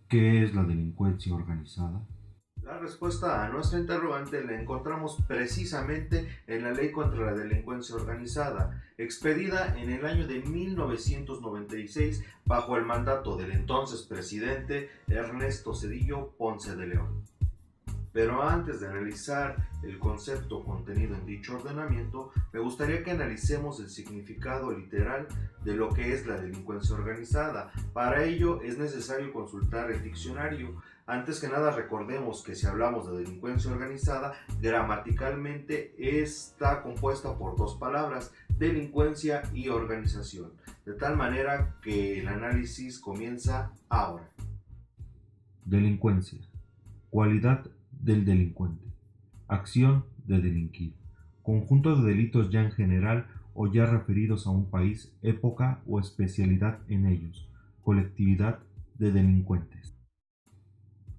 ¿Qué es la delincuencia organizada? La respuesta a nuestra interrogante la encontramos precisamente en la Ley contra la Delincuencia Organizada, expedida en el año de 1996 bajo el mandato del entonces presidente Ernesto Zedillo Ponce de León. Pero antes de analizar el concepto contenido en dicho ordenamiento, me gustaría que analicemos el significado literal de lo que es la delincuencia organizada. Para ello es necesario consultar el diccionario. Antes que nada recordemos que si hablamos de delincuencia organizada, gramaticalmente está compuesta por dos palabras, delincuencia y organización, de tal manera que el análisis comienza ahora. Delincuencia. Cualidad del delincuente. Acción de delinquir. Conjunto de delitos ya en general o ya referidos a un país, época o especialidad en ellos. Colectividad de delincuentes.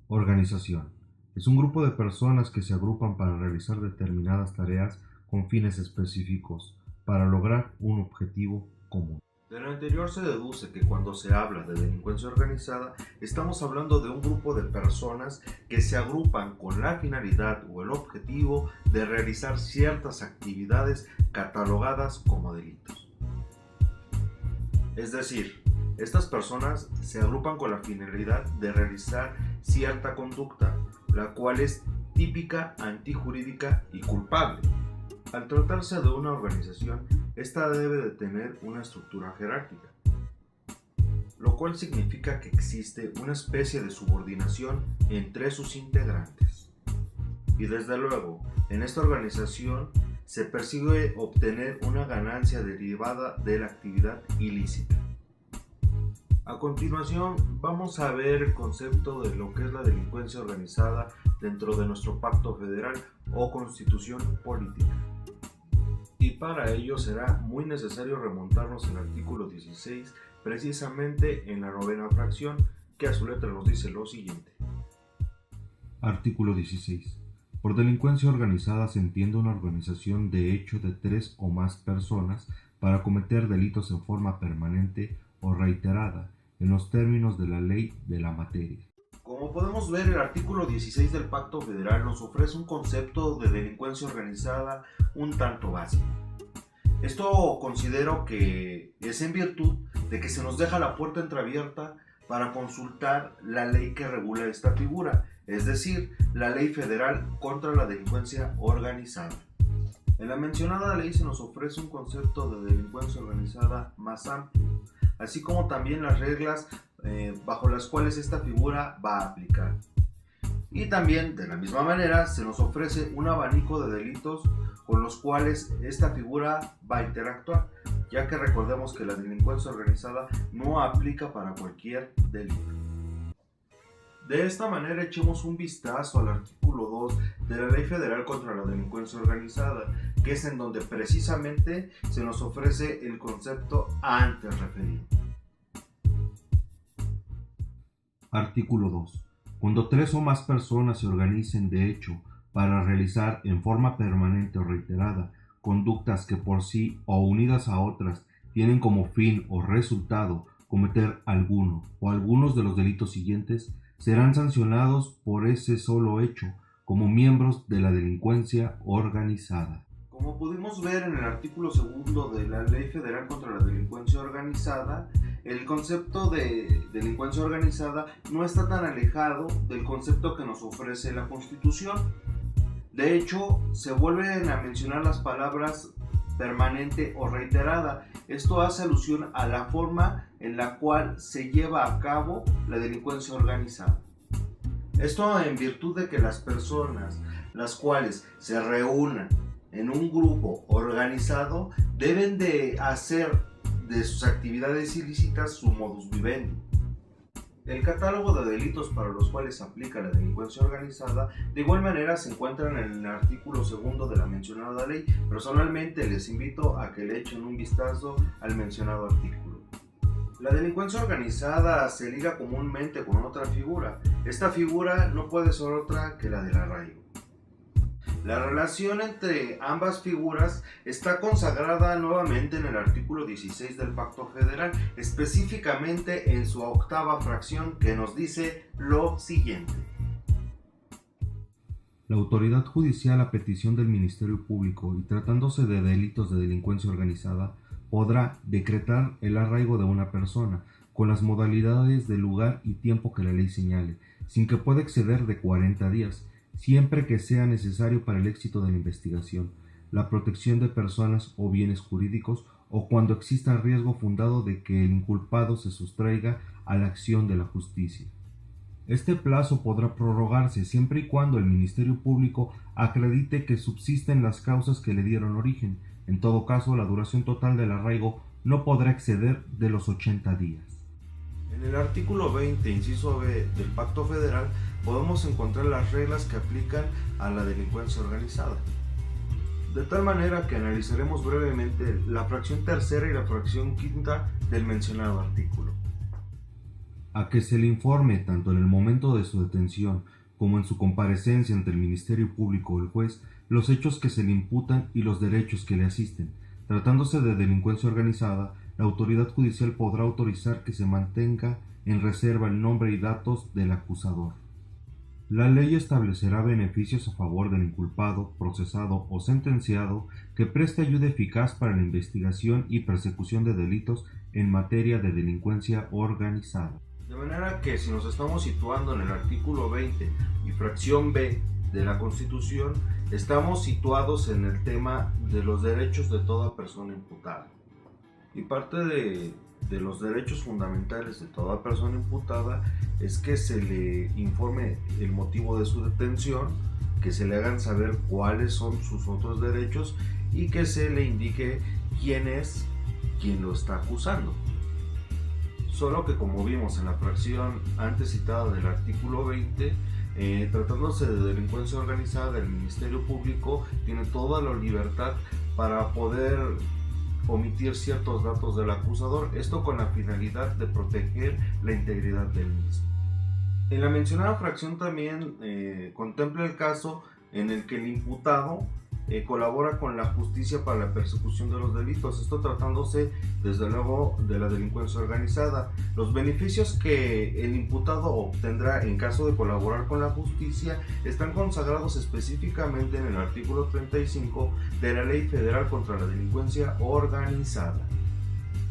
Organización. Es un grupo de personas que se agrupan para realizar determinadas tareas con fines específicos, para lograr un objetivo común. De lo anterior se deduce que cuando se habla de delincuencia organizada, estamos hablando de un grupo de personas que se agrupan con la finalidad o el objetivo de realizar ciertas actividades catalogadas como delitos. Es decir, estas personas se agrupan con la finalidad de realizar cierta conducta, la cual es típica, antijurídica y culpable. Al tratarse de una organización, esta debe de tener una estructura jerárquica, lo cual significa que existe una especie de subordinación entre sus integrantes. Y desde luego, en esta organización se persigue obtener una ganancia derivada de la actividad ilícita. A continuación, vamos a ver el concepto de lo que es la delincuencia organizada dentro de nuestro pacto federal o constitución política. Y para ello será muy necesario remontarnos al artículo 16, precisamente en la novena fracción, que a su letra nos dice lo siguiente. Artículo 16. Por delincuencia organizada se entiende una organización de hecho de tres o más personas para cometer delitos en forma permanente o reiterada, en los términos de la ley de la materia. Como podemos ver, el artículo 16 del Pacto Federal nos ofrece un concepto de delincuencia organizada un tanto básico. Esto considero que es en virtud de que se nos deja la puerta entreabierta para consultar la ley que regula esta figura, es decir, la Ley Federal contra la Delincuencia Organizada. En la mencionada ley se nos ofrece un concepto de delincuencia organizada más amplio, así como también las reglas bajo las cuales esta figura va a aplicar. Y también, de la misma manera, se nos ofrece un abanico de delitos con los cuales esta figura va a interactuar, ya que recordemos que la delincuencia organizada no aplica para cualquier delito. De esta manera echemos un vistazo al artículo 2 de la Ley Federal contra la Delincuencia Organizada, que es en donde precisamente se nos ofrece el concepto antes referido. Artículo 2. Cuando tres o más personas se organicen de hecho para realizar en forma permanente o reiterada conductas que por sí o unidas a otras tienen como fin o resultado cometer alguno o algunos de los delitos siguientes, serán sancionados por ese solo hecho como miembros de la delincuencia organizada. Como pudimos ver en el artículo 2 de la Ley Federal contra la Delincuencia Organizada, el concepto de delincuencia organizada no está tan alejado del concepto que nos ofrece la Constitución. De hecho, se vuelven a mencionar las palabras permanente o reiterada. Esto hace alusión a la forma en la cual se lleva a cabo la delincuencia organizada. Esto en virtud de que las personas las cuales se reúnan en un grupo organizado deben de hacer de sus actividades ilícitas su modus vivendi. El catálogo de delitos para los cuales se aplica la delincuencia organizada de igual manera se encuentran en el artículo 2 de la mencionada ley. Personalmente les invito a que le echen un vistazo al mencionado artículo. La delincuencia organizada se liga comúnmente con otra figura. Esta figura no puede ser otra que la del arraigo. La relación entre ambas figuras está consagrada nuevamente en el artículo 16 del Pacto Federal, específicamente en su octava fracción, que nos dice lo siguiente. La autoridad judicial, a petición del Ministerio Público y tratándose de delitos de delincuencia organizada, podrá decretar el arraigo de una persona con las modalidades de lugar y tiempo que la ley señale, sin que pueda exceder de 40 días, siempre que sea necesario para el éxito de la investigación, la protección de personas o bienes jurídicos o cuando exista riesgo fundado de que el inculpado se sustraiga a la acción de la justicia. Este plazo podrá prorrogarse siempre y cuando el Ministerio Público acredite que subsisten las causas que le dieron origen. En todo caso, la duración total del arraigo no podrá exceder de los 80 días. En el artículo 20, inciso B del Pacto Federal, podemos encontrar las reglas que aplican a la delincuencia organizada. De tal manera que analizaremos brevemente la fracción tercera y la fracción quinta del mencionado artículo. A que se le informe tanto en el momento de su detención como en su comparecencia ante el Ministerio Público o el juez los hechos que se le imputan y los derechos que le asisten. Tratándose de delincuencia organizada, la autoridad judicial podrá autorizar que se mantenga en reserva el nombre y datos del acusador. La ley establecerá beneficios a favor del inculpado, procesado o sentenciado que preste ayuda eficaz para la investigación y persecución de delitos en materia de delincuencia organizada. De manera que si nos estamos situando en el artículo 20 y fracción B de la Constitución, estamos situados en el tema de los derechos de toda persona imputada. Y parte de los derechos fundamentales de toda persona imputada es que se le informe el motivo de su detención, que se le hagan saber cuáles son sus otros derechos y que se le indique quién es quien lo está acusando. Solo que, como vimos en la fracción antes citada del artículo 20, tratándose de delincuencia organizada, el Ministerio Público tiene toda la libertad para poder omitir ciertos datos del acusador, esto con la finalidad de proteger la integridad del mismo. En la mencionada fracción también contempla el caso en el que el imputado colabora con la justicia para la persecución de los delitos, esto tratándose desde luego de la delincuencia organizada. Los beneficios que el imputado obtendrá en caso de colaborar con la justicia están consagrados específicamente en el artículo 35 de la Ley Federal contra la Delincuencia Organizada.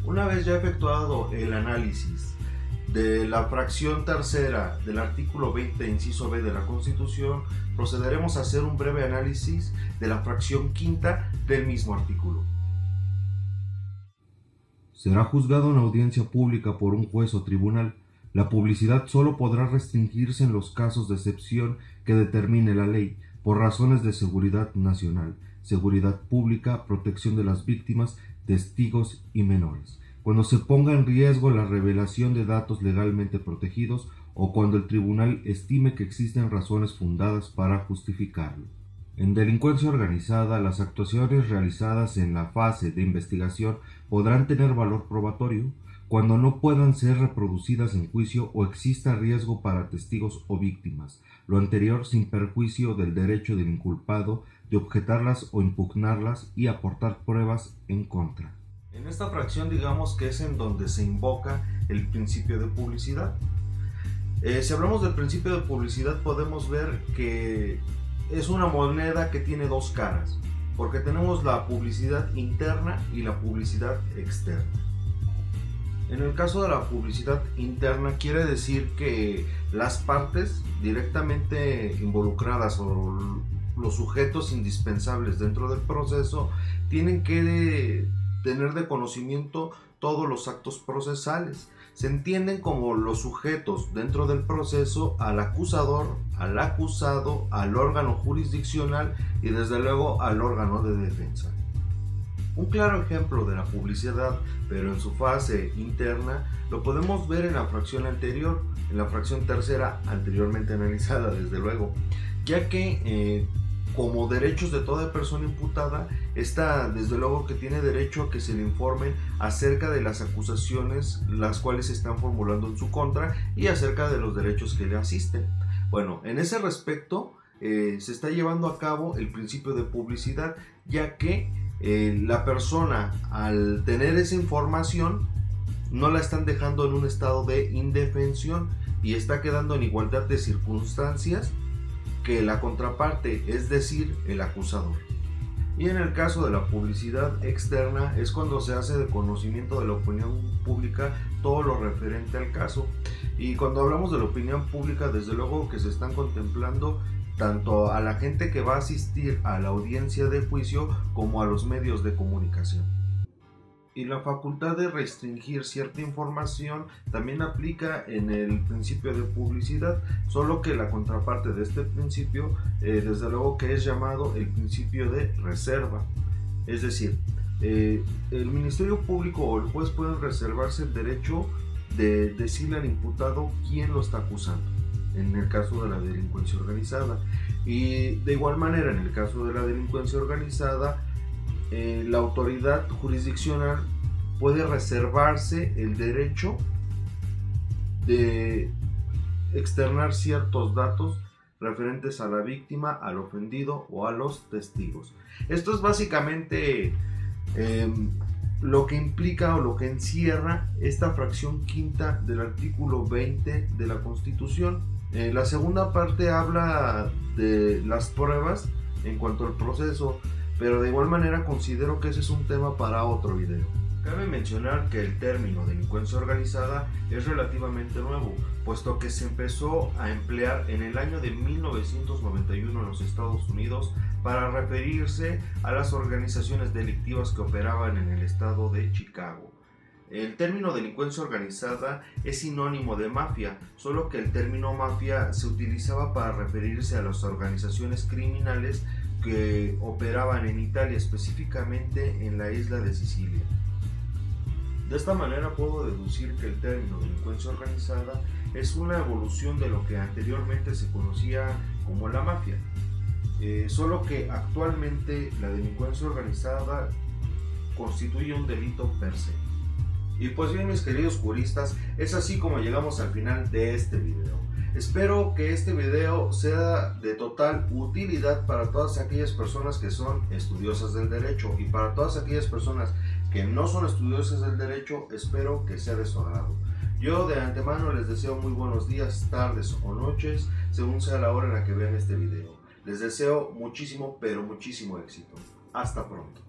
Una vez ya efectuado el análisis de la fracción tercera del artículo 20, inciso B de la Constitución, procederemos a hacer un breve análisis de la fracción quinta del mismo artículo. Será juzgado en audiencia pública por un juez o tribunal. La publicidad solo podrá restringirse en los casos de excepción que determine la ley, por razones de seguridad nacional, seguridad pública, protección de las víctimas, testigos y menores, cuando se ponga en riesgo la revelación de datos legalmente protegidos o cuando el tribunal estime que existen razones fundadas para justificarlo. En delincuencia organizada, las actuaciones realizadas en la fase de investigación podrán tener valor probatorio cuando no puedan ser reproducidas en juicio o exista riesgo para testigos o víctimas, lo anterior sin perjuicio del derecho del inculpado de objetarlas o impugnarlas y aportar pruebas en contra. En esta fracción digamos que es en donde se invoca el principio de publicidad. Si hablamos del principio de publicidad podemos ver que es una moneda que tiene dos caras, porque tenemos la publicidad interna y la publicidad externa. En el caso de la publicidad interna quiere decir que las partes directamente involucradas o los sujetos indispensables dentro del proceso tienen que tener de conocimiento todos los actos procesales. Se entienden como los sujetos dentro del proceso al acusador, al acusado, al órgano jurisdiccional y desde luego al órgano de defensa. Un claro ejemplo de la publicidad, pero en su fase interna, lo podemos ver en la fracción anterior, en la fracción tercera anteriormente analizada desde luego, ya que como derechos de toda persona imputada, está desde luego que tiene derecho a que se le informen acerca de las acusaciones las cuales se están formulando en su contra y acerca de los derechos que le asisten. Bueno, en ese respecto, se está llevando a cabo el principio de publicidad, ya que la persona, al tener esa información, no la están dejando en un estado de indefensión y está quedando en igualdad de circunstancias que la contraparte, es decir, el acusador. Y en el caso de la publicidad externa es cuando se hace de conocimiento de la opinión pública todo lo referente al caso. Y cuando hablamos de la opinión pública, desde luego que se están contemplando tanto a la gente que va a asistir a la audiencia de juicio como a los medios de comunicación. Y la facultad de restringir cierta información también aplica en el principio de publicidad, solo que la contraparte de este principio, desde luego que es llamado el principio de reserva. Es decir, el Ministerio Público o el juez pueden reservarse el derecho de decirle al imputado quién lo está acusando, en el caso de la delincuencia organizada. Y de igual manera, en el caso de la delincuencia organizada, la autoridad jurisdiccional puede reservarse el derecho de externar ciertos datos referentes a la víctima, al ofendido o a los testigos. Esto es básicamente lo que implica o lo que encierra esta fracción quinta del artículo 20 de la Constitución. La segunda parte habla de las pruebas en cuanto al proceso, pero de igual manera considero que ese es un tema para otro video. Cabe mencionar que el término delincuencia organizada es relativamente nuevo, puesto que se empezó a emplear en el año de 1991 en los Estados Unidos para referirse a las organizaciones delictivas que operaban en el estado de Chicago. El término delincuencia organizada es sinónimo de mafia, solo que el término mafia se utilizaba para referirse a las organizaciones criminales que operaban en Italia, específicamente en la isla de Sicilia. De esta manera puedo deducir que el término delincuencia organizada es una evolución de lo que anteriormente se conocía como la mafia, solo que actualmente la delincuencia organizada constituye un delito per se. Y pues bien, mis queridos juristas, es así como llegamos al final de este video. Espero que este video sea de total utilidad para todas aquellas personas que son estudiosas del derecho, y para todas aquellas personas que no son estudiosas del derecho, espero que sea de su agrado. Yo de antemano les deseo muy buenos días, tardes o noches, según sea la hora en la que vean este video. Les deseo muchísimo, pero muchísimo éxito. Hasta pronto.